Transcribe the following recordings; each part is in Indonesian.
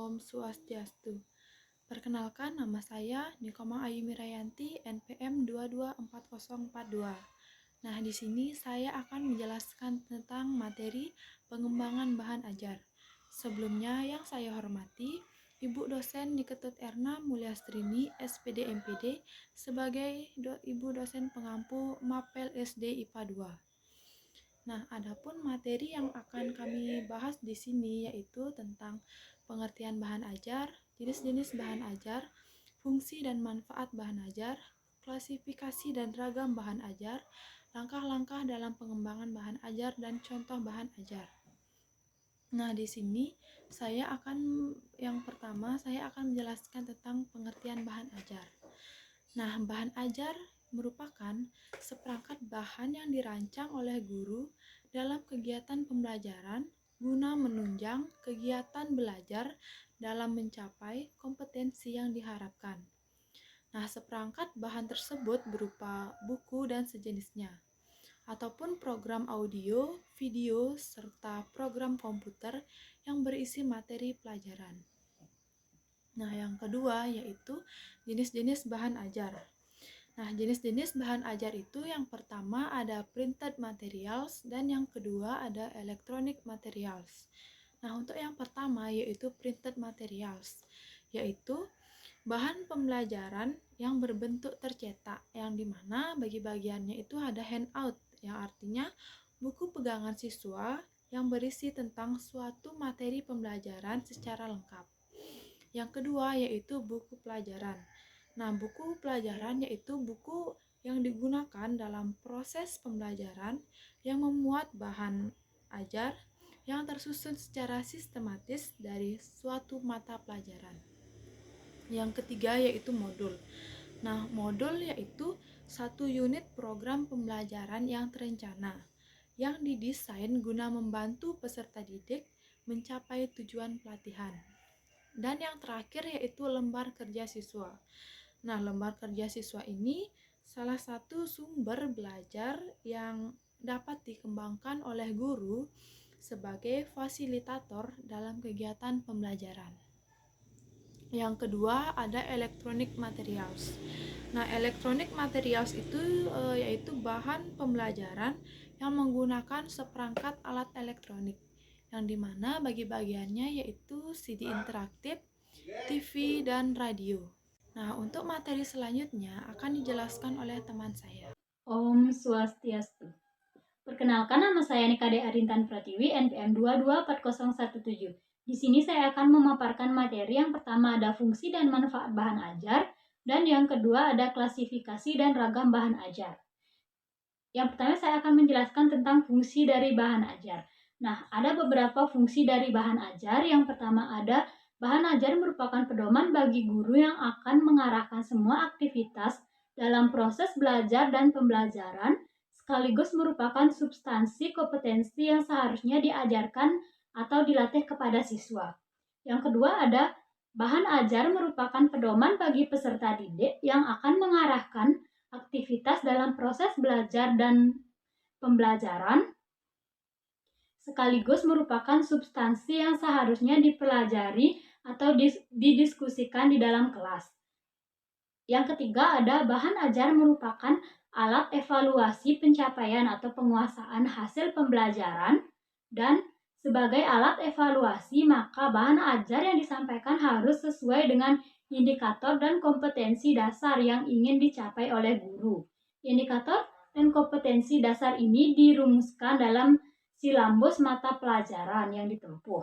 Om Swastiastu. Perkenalkan, nama saya Nikoma Ayu Mirayanti, NPM 224042. Nah, di sini saya akan menjelaskan tentang materi pengembangan bahan ajar. Sebelumnya yang saya hormati, Ibu dosen Niketut Erna Mulyastrini, SPD MPD, sebagai Ibu dosen pengampu Mapel SD IPA 2. Nah, adapun materi yang akan kami bahas di sini yaitu tentang pengertian bahan ajar, jenis-jenis bahan ajar, fungsi dan manfaat bahan ajar, klasifikasi dan ragam bahan ajar, langkah-langkah dalam pengembangan bahan ajar dan contoh bahan ajar. Nah, di sini yang pertama saya akan menjelaskan tentang pengertian bahan ajar. Nah, bahan ajar merupakan seperangkat bahan yang dirancang oleh guru dalam kegiatan pembelajaran guna menunjang kegiatan belajar dalam mencapai kompetensi yang diharapkan. Nah, seperangkat bahan tersebut berupa buku dan sejenisnya, ataupun program audio, video, serta program komputer yang berisi materi pelajaran. Nah, yang kedua yaitu jenis-jenis bahan ajar. Nah, jenis-jenis bahan ajar itu yang pertama ada printed materials dan yang kedua ada electronic materials. Nah, untuk yang pertama yaitu printed materials, yaitu bahan pembelajaran yang berbentuk tercetak, yang dimana bagi bagiannya itu ada handout, yang artinya buku pegangan siswa yang berisi tentang suatu materi pembelajaran secara lengkap. Yang kedua yaitu buku pelajaran. Nah, buku pelajaran yaitu buku yang digunakan dalam proses pembelajaran yang memuat bahan ajar yang tersusun secara sistematis dari suatu mata pelajaran. Yang ketiga yaitu modul. Nah, modul yaitu satu unit program pembelajaran yang terencana, yang didesain guna membantu peserta didik mencapai tujuan pelatihan. Dan yang terakhir yaitu lembar kerja siswa. Nah, lembar kerja siswa ini salah satu sumber belajar yang dapat dikembangkan oleh guru sebagai fasilitator dalam kegiatan pembelajaran. Yang kedua ada electronic materials. Nah, electronic materials itu yaitu bahan pembelajaran yang menggunakan seperangkat alat elektronik, yang dimana bagi bagiannya yaitu CD interaktif, TV, dan radio. Nah, untuk materi selanjutnya akan dijelaskan oleh teman saya. Om Swastiastu. Perkenalkan, nama saya Nikade Arintan Pratiwi, NPM 224017. Di sini saya akan memaparkan materi yang pertama ada fungsi dan manfaat bahan ajar, dan yang kedua ada klasifikasi dan ragam bahan ajar. Yang pertama saya akan menjelaskan tentang fungsi dari bahan ajar. Nah, ada beberapa fungsi dari bahan ajar. Yang pertama ada bahan ajar merupakan pedoman bagi guru yang akan mengarahkan semua aktivitas dalam proses belajar dan pembelajaran, sekaligus merupakan substansi kompetensi yang seharusnya diajarkan atau dilatih kepada siswa. Yang kedua ada bahan ajar merupakan pedoman bagi peserta didik yang akan mengarahkan aktivitas dalam proses belajar dan pembelajaran, sekaligus merupakan substansi yang seharusnya dipelajari atau didiskusikan di dalam kelas. Yang ketiga ada bahan ajar merupakan alat evaluasi pencapaian atau penguasaan hasil pembelajaran, dan sebagai alat evaluasi maka bahan ajar yang disampaikan harus sesuai dengan indikator dan kompetensi dasar yang ingin dicapai oleh guru. Indikator dan kompetensi dasar ini dirumuskan dalam silabus mata pelajaran yang ditempuh.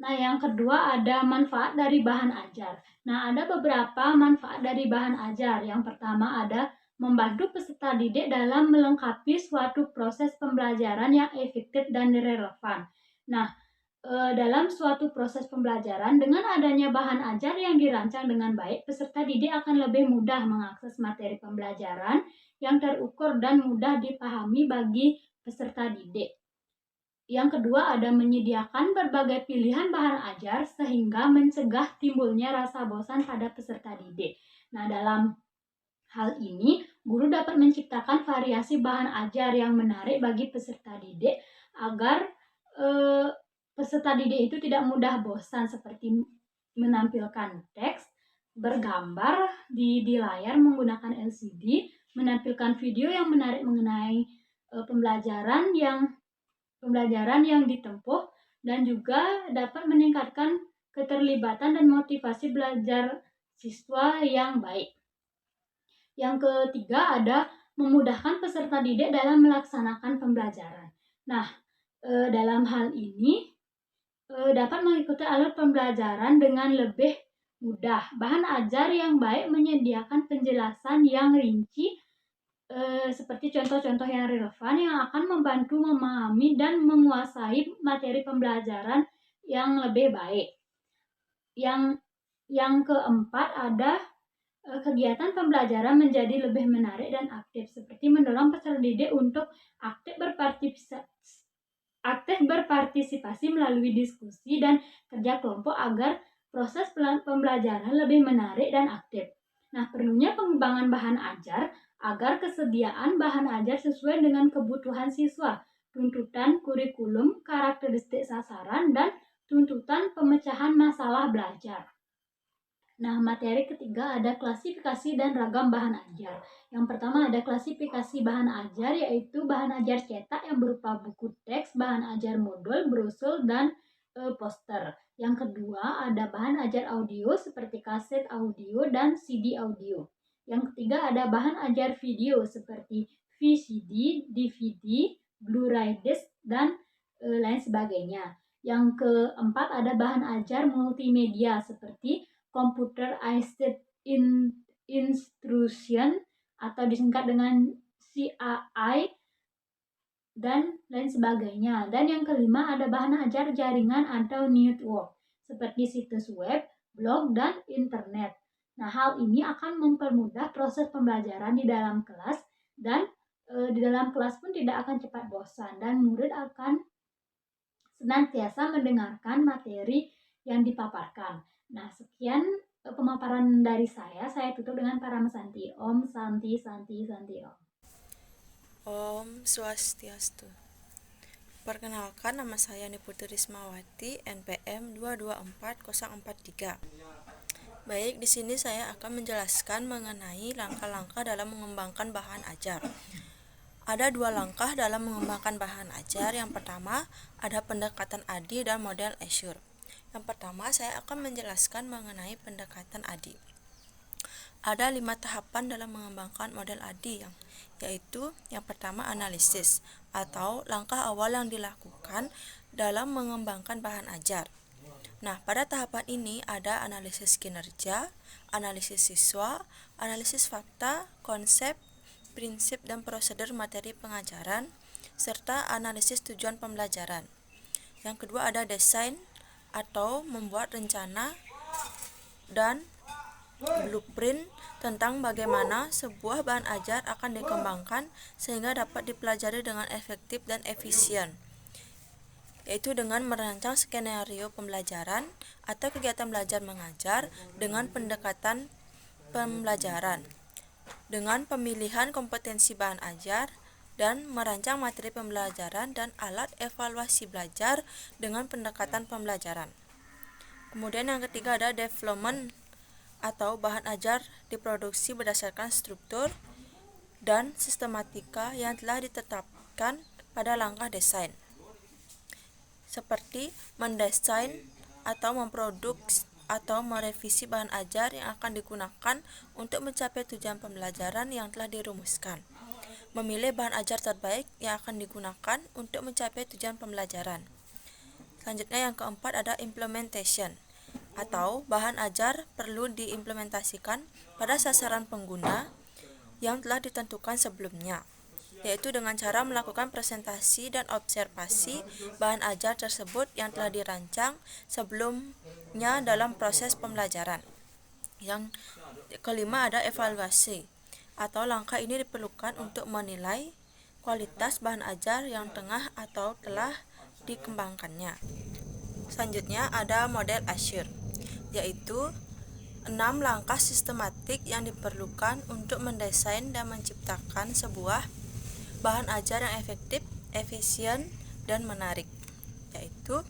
Nah, yang kedua ada manfaat dari bahan ajar. Nah, ada beberapa manfaat dari bahan ajar. Yang pertama ada membantu peserta didik dalam melengkapi suatu proses pembelajaran yang efektif dan relevan. Nah, dalam suatu proses pembelajaran dengan adanya bahan ajar yang dirancang dengan baik, peserta didik akan lebih mudah mengakses materi pembelajaran yang terukur dan mudah dipahami bagi peserta didik. Yang kedua ada menyediakan berbagai pilihan bahan ajar sehingga mencegah timbulnya rasa bosan pada peserta didik. Nah, dalam hal ini, guru dapat menciptakan variasi bahan ajar yang menarik bagi peserta didik agar peserta didik itu tidak mudah bosan seperti menampilkan teks, bergambar di layar menggunakan LCD, menampilkan video yang menarik mengenai pembelajaran yang ditempuh, dan juga dapat meningkatkan keterlibatan dan motivasi belajar siswa yang baik. Yang ketiga ada memudahkan peserta didik dalam melaksanakan pembelajaran. Nah, dalam hal ini dapat mengikuti alur pembelajaran dengan lebih mudah. Bahan ajar yang baik menyediakan penjelasan yang rinci seperti contoh-contoh yang relevan yang akan membantu memahami dan menguasai materi pembelajaran yang lebih baik. Yang keempat ada kegiatan pembelajaran menjadi lebih menarik dan aktif, seperti mendorong peserta didik untuk aktif berpartisipasi melalui diskusi dan kerja kelompok agar proses pembelajaran lebih menarik dan aktif. Nah, perlunya pengembangan bahan ajar agar kesediaan bahan ajar sesuai dengan kebutuhan siswa, tuntutan kurikulum, karakteristik sasaran, dan tuntutan pemecahan masalah belajar. Nah, materi ketiga ada klasifikasi dan ragam bahan ajar. Yang pertama ada klasifikasi bahan ajar, yaitu bahan ajar cetak yang berupa buku teks, bahan ajar modul, brosur, dan poster. Yang kedua ada bahan ajar audio seperti kaset audio dan CD audio. Yang ketiga ada bahan ajar video seperti VCD, DVD, Blu-ray disc, dan lain sebagainya. Yang keempat ada bahan ajar multimedia seperti Computer Assisted Instruction atau disingkat dengan CAI dan lain sebagainya. Dan yang kelima ada bahan ajar jaringan atau network seperti situs web, blog, dan internet. Nah, hal ini akan mempermudah proses pembelajaran di dalam kelas, dan di dalam kelas pun tidak akan cepat bosan, dan murid akan senantiasa mendengarkan materi yang dipaparkan. Nah, sekian pemaparan dari saya. Saya tutup dengan Parama Santi. Om Santi Santi Santi Om. Om Swastiastu. Perkenalkan, nama saya Niputri Rismawati, NPM 224043. Baik, di sini saya akan menjelaskan mengenai langkah-langkah dalam mengembangkan bahan ajar. Ada 2 langkah dalam mengembangkan bahan ajar. Yang pertama, ada pendekatan ADI dan model Azure. Yang pertama, saya akan menjelaskan mengenai pendekatan ADI. Ada 5 tahapan dalam mengembangkan model ADI, yaitu yang pertama analisis atau langkah awal yang dilakukan dalam mengembangkan bahan ajar. Nah, pada tahapan ini ada analisis kinerja, analisis siswa, analisis fakta, konsep, prinsip dan prosedur materi pengajaran, serta analisis tujuan pembelajaran. Yang kedua ada desain atau membuat rencana dan blueprint tentang bagaimana sebuah bahan ajar akan dikembangkan sehingga dapat dipelajari dengan efektif dan efisien, yaitu dengan merancang skenario pembelajaran atau kegiatan belajar mengajar dengan pendekatan pembelajaran, dengan pemilihan kompetensi bahan ajar, dan merancang materi pembelajaran dan alat evaluasi belajar dengan pendekatan pembelajaran. Kemudian yang ketiga ada development atau bahan ajar diproduksi berdasarkan struktur dan sistematika yang telah ditetapkan pada langkah desain, seperti mendesain atau memproduksi atau merevisi bahan ajar yang akan digunakan untuk mencapai tujuan pembelajaran yang telah dirumuskan, memilih bahan ajar terbaik yang akan digunakan untuk mencapai tujuan pembelajaran. Selanjutnya yang keempat ada implementation atau bahan ajar perlu diimplementasikan pada sasaran pengguna yang telah ditentukan sebelumnya, yaitu dengan cara melakukan presentasi dan observasi bahan ajar tersebut yang telah dirancang sebelumnya dalam proses pembelajaran. Yang kelima ada evaluasi atau langkah ini diperlukan untuk menilai kualitas bahan ajar yang tengah atau telah dikembangkannya. Selanjutnya ada model Azure, yaitu 6 langkah sistematik yang diperlukan untuk mendesain dan menciptakan sebuah bahan ajar yang efektif, efisien, dan menarik, yaitu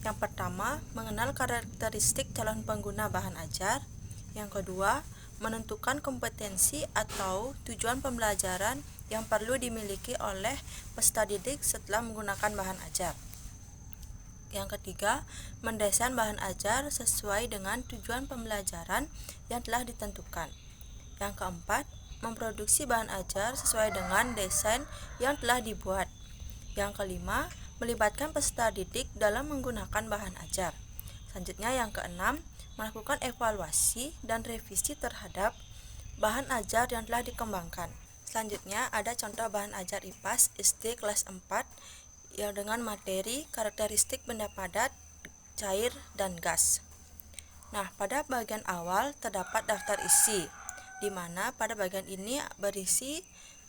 Yang pertama, mengenal karakteristik calon pengguna bahan ajar. Yang kedua, menentukan kompetensi atau tujuan pembelajaran yang perlu dimiliki oleh peserta didik setelah menggunakan bahan ajar. Yang ketiga, mendesain bahan ajar sesuai dengan tujuan pembelajaran yang telah ditentukan. Yang keempat, memproduksi bahan ajar sesuai dengan desain yang telah dibuat. Yang kelima, melibatkan peserta didik dalam menggunakan bahan ajar. Selanjutnya yang keenam, melakukan evaluasi dan revisi terhadap bahan ajar yang telah dikembangkan. Selanjutnya ada contoh bahan ajar IPAS SD kelas 4 yang dengan materi karakteristik benda padat, cair, dan gas. Nah, pada bagian awal terdapat daftar isi, di mana pada bagian ini berisi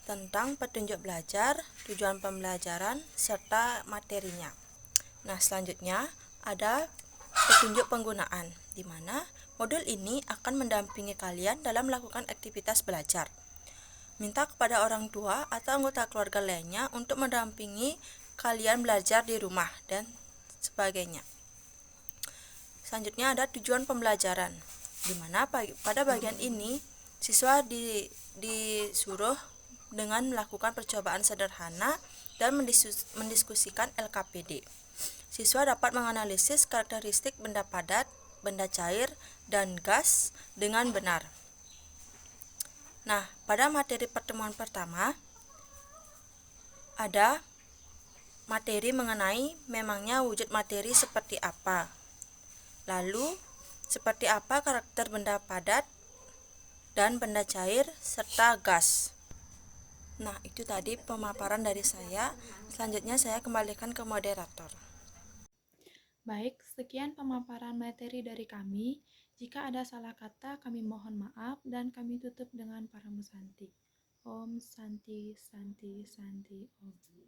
tentang petunjuk belajar, tujuan pembelajaran, serta materinya. Nah, selanjutnya ada petunjuk penggunaan, di mana modul ini akan mendampingi kalian dalam melakukan aktivitas belajar. Minta kepada orang tua atau anggota keluarga lainnya untuk mendampingi kalian belajar di rumah dan sebagainya. Selanjutnya ada tujuan pembelajaran, di mana pada bagian ini siswa disuruh dengan melakukan percobaan sederhana dan mendiskusikan LKPD. Siswa dapat menganalisis karakteristik benda padat, benda cair, dan gas dengan benar. Nah, pada materi pertemuan pertama ada materi mengenai memangnya wujud materi seperti apa. Lalu, seperti apa karakter benda padat dan benda cair serta gas. Nah, itu tadi pemaparan dari saya. Selanjutnya saya kembalikan ke moderator. Baik, sekian pemaparan materi dari kami. Jika ada salah kata, kami mohon maaf dan kami tutup dengan Paramu Santi. Om Santi Santi Santi Om.